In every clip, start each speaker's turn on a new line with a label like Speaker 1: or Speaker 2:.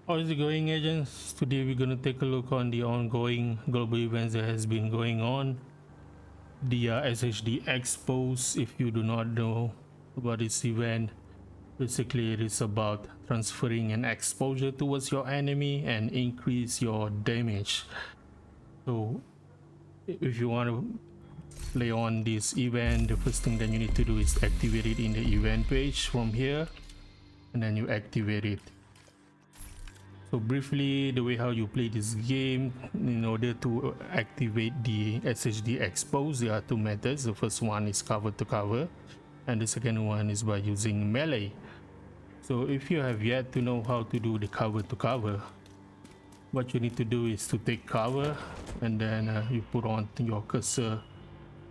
Speaker 1: How is it going, agents? Today we're gonna take a look on the ongoing global events that has been going on. The SHD Exposed. If you do not know about this event, basically it is about transferring an exposure towards your enemy and increase your damage. So if you want to play on this event, the first thing that you need to do is activate it in the event page from here, and then you activate it. So briefly, the way how you play this game, in order to activate the SHD Exposed, there are two methods. The first one is cover to cover, and the second one is by using melee. So if you have yet to know how to do the cover to cover, what you need to do is to take cover, and then you put on your cursor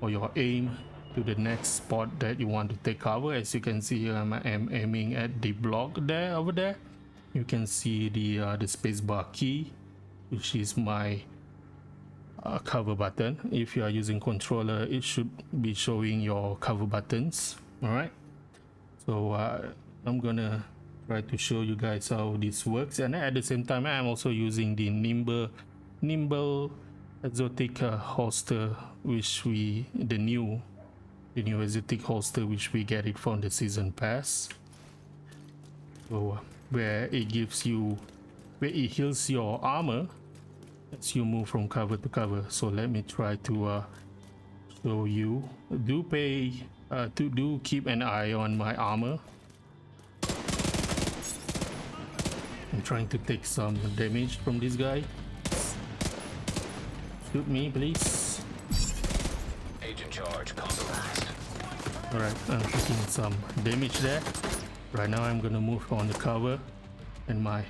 Speaker 1: or your aim to the next spot that you want to take cover. As you can see here, I'm aiming at the block there, over there. You can see the spacebar key, which is my cover button. If you are using controller, it should be showing your cover buttons. All right, so I'm gonna try to show you guys how this works, and at the same time I'm also using the nimble exotic holster, which the new exotic holster, which we get it from the season pass. So where it heals your armor as you move from cover to cover. So let me try to show you. Do keep an eye on my armor. I'm trying to take some damage from this guy. Shoot me, please.
Speaker 2: Agent charge compromised.
Speaker 1: Alright, I'm taking some damage there. Right now I'm gonna move on the cover, and my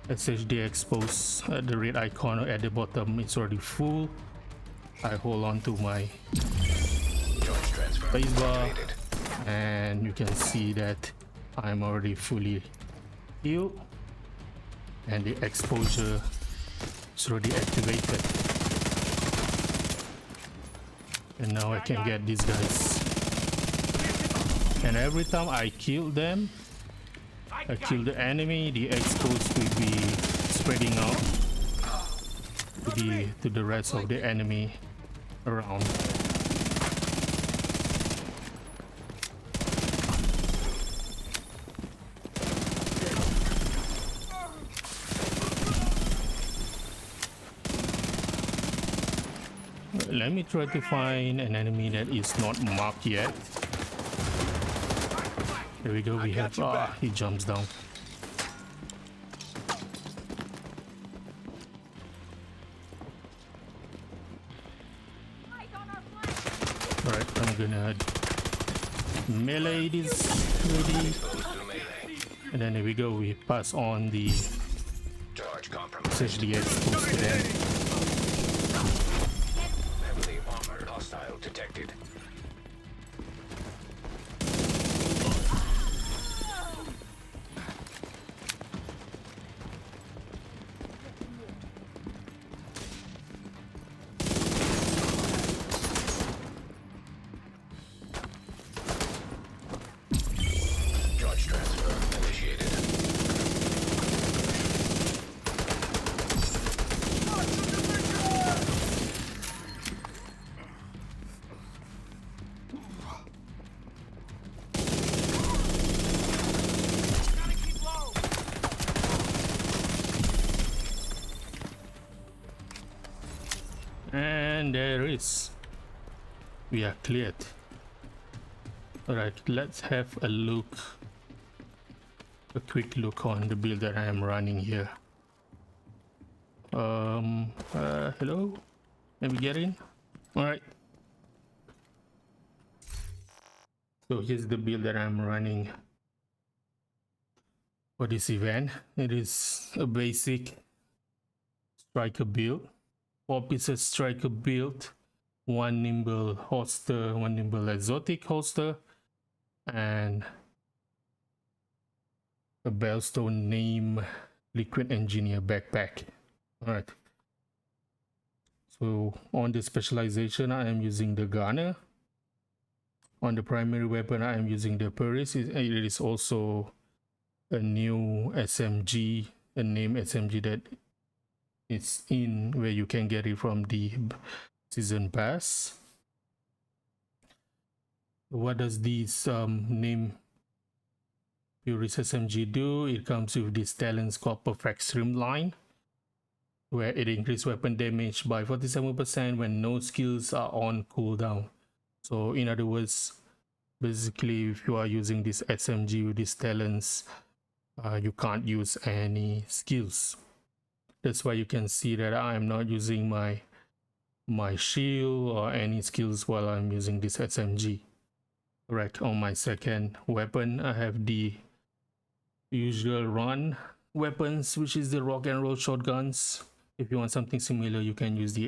Speaker 1: SHD Exposed, the red icon at the bottom, is already full. I hold on to my spacebar, and you can see that I'm already fully healed, and the exposure is already activated. And now I can get these guys. And every time I kill them, I kill the enemy, the Exposed will be spreading out to the rest of the enemy around. Let me try to find an enemy that is not marked yet. There we go, we have, he jumps down. Alright, I'm gonna melee this lady. And then there we go, we pass on the SHD Exposed to them.
Speaker 2: Heavily armored hostile detected.
Speaker 1: And there is. We are cleared. Alright, let's have a quick look on the build that I am running here. Hello? Let me get in. Alright. So here's the build that I'm running for this event. It is a basic striker build. 4 pieces striker build, 1 nimble holster, 1 nimble exotic holster, and a Bellstone name liquid engineer backpack. All right. So on the specialization, I am using the gunner. On the primary weapon, I am using the Paris. It is also a new SMG a name SMG that is in where you can get it from the season pass. What does this name Purist SMG do? It comes with this talent called Perfect Streamline, where it increases weapon damage by 47% when no skills are on cooldown. So in other words, basically if you are using this SMG with these talents, you can't use any skills. That's why you can see that I'm not using my shield or any skills while I'm using this SMG. Right, on my second weapon I have the usual run weapons, which is the rock and roll shotguns. If you want something similar, you can use the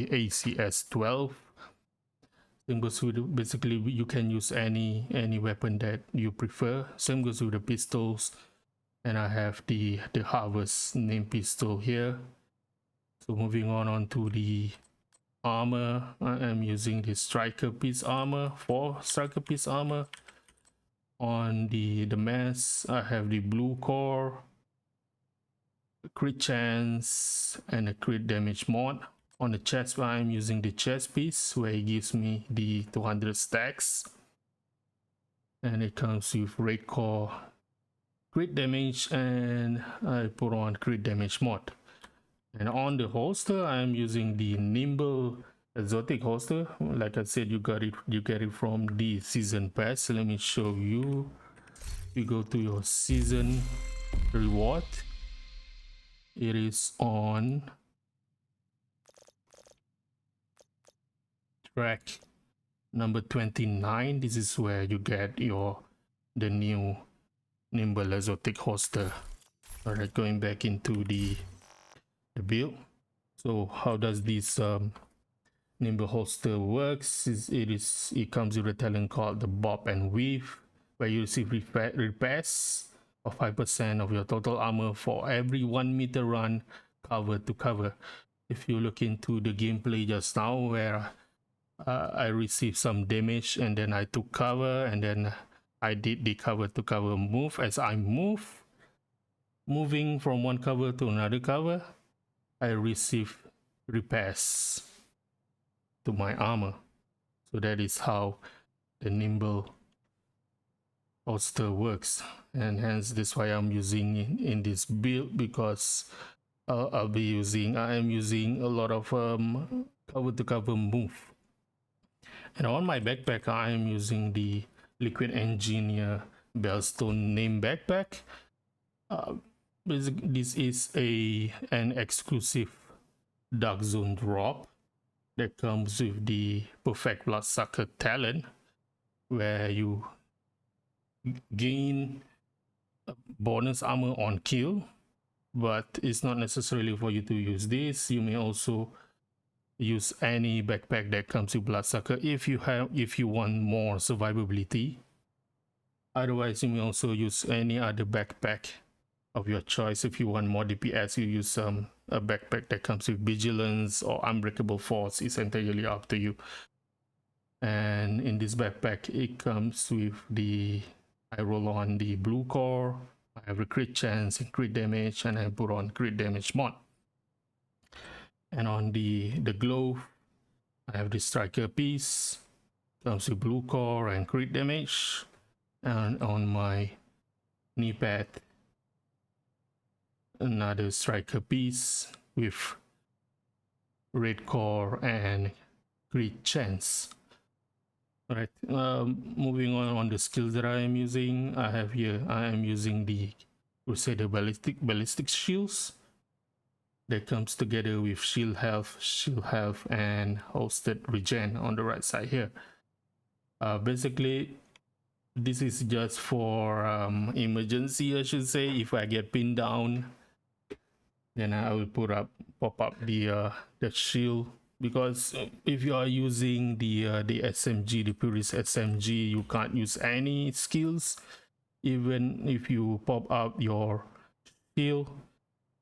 Speaker 1: ACS 12. Same goes with, basically you can use any weapon that you prefer. Same goes with the pistols, and I have the Harvest name pistol here. So moving on to the armor, I am using the striker piece armor, 4 striker piece armor. On the mask, I have the blue core, crit chance, and a crit damage mod. On the chest, I'm using the chest piece where it gives me the 200 stacks, and it comes with red core, crit damage, and I put on crit damage mod. And on the holster, I'm using the Nimble exotic holster. Like I said, you get it from the season pass. So let me show you. You go to your season reward, it is on track number 29. This is where you get the new Nimble exotic holster. All right, going back into the build. So how does this Nimble holster works? It comes with a talent called the Bob and Weave, where you receive repairs of 5% of your total armor for every 1 meter run cover to cover. If you look into the gameplay just now, where I received some damage and then I took cover, and then I did the cover to cover move. As I moving from one cover to another cover, I receive repairs to my armor. So that is how the Nimble holster works, and hence this why I'm using in this build, because I am using a lot of cover to cover move. And on my backpack, I am using the Liquid Engineer Bellstone name backpack. This is an exclusive Dark Zone drop that comes with the Perfect Bloodsucker talent, where you gain bonus armor on kill, but it's not necessarily for you to use this. You may also use any backpack that comes with Bloodsucker if you want more survivability. Otherwise, you may also use any other backpack of your choice. If you want more DPS, you use a backpack that comes with Vigilance or Unbreakable Force. It's entirely up to you. And in this backpack, it comes with I roll on the blue core, I have a crit chance and crit damage, and I put on crit damage mod. And on the glove, I have the striker piece, comes with blue core and crit damage. And on my knee pad, another striker piece with red core and crit chance. All right, moving on the skills that I am using, I am using the Crusader ballistic shields that comes together with shield health, and hosted regen on the right side here. Basically, this is just for emergency, I should say. If I get pinned down, then I will pop up the shield. Because if you are using the SMG, the Purist SMG, you can't use any skills. Even if you pop up your shield,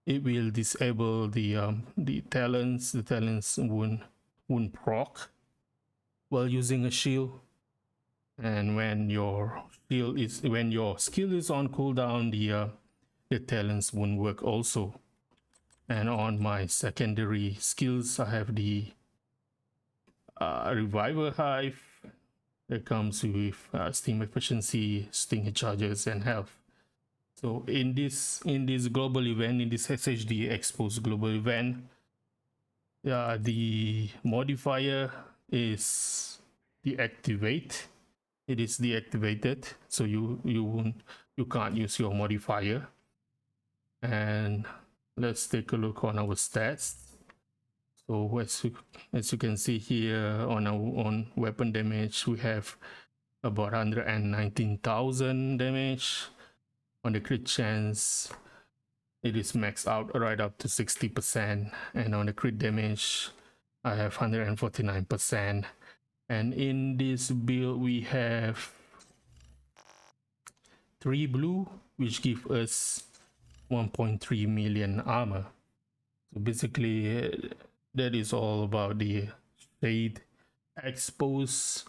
Speaker 1: it will disable the talents. The talents won't proc while using a shield. And when your skill is on cooldown, the the talents won't work also. And on my secondary skills, I have the Reviver Hive that comes with steam efficiency, stinger charges, and health. So in this global event, in this SHD Exposed global event, the modifier is deactivate. It is deactivated, so you can't use your modifier. And let's take a look on our stats. So as you can see here on our weapon damage, we have about 119,000 damage. On the crit chance, it is maxed out right up to 60%, and on the crit damage, I have 149%. And in this build, we have 3 blue, which give us 1.3 million armor. So basically, that is all about the SHD Exposed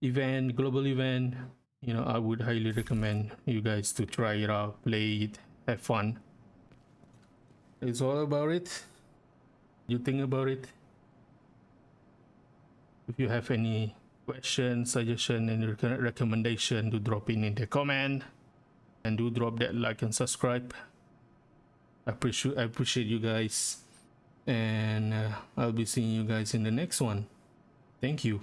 Speaker 1: event, global event. You know, I would highly recommend you guys to try it out, play it, have fun. It's all about it. You think about it. If you have any question, suggestion, and recommendation, do drop in the comment, and do drop that like and subscribe. I appreciate you guys, and I'll be seeing you guys in the next one. Thank you.